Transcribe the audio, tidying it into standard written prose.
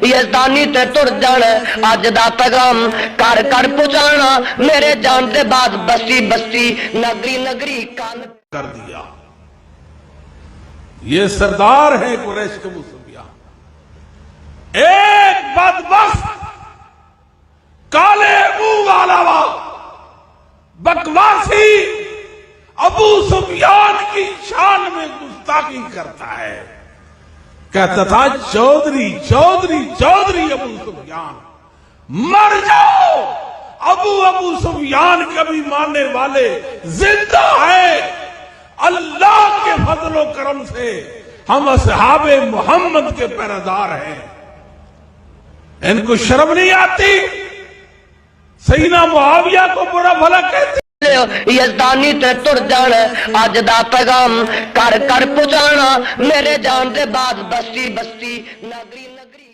یزدانی تے تر جانا اج دا پیغام کر کر پہنچانا میرے جان دے بعد بستی بستی نگری نگری کان کر دیا۔ یہ سردار ہے قریش کے ابو سفیان، ایک بدبخت کالے منہ والا بکواسی ابو سفیان کی شان میں گستاخی کرتا ہے، کہتا تھا چودھری چودھری چودھری ابو سفیان مر جاؤ، ابو سفیان کبھی ماننے والے زندہ ہیں، اللہ کے فضل و کرم سے ہم اصحاب محمد کے پیروکار ہیں۔ ان کو شرم نہیں آتی؟ سیدنا معاویہ کو برا بھلا کہتے یزدانی تے تر جانا اج دا پیغام کر کر پہنچانا میرے جان دے بعد بستی بستی نگری نگری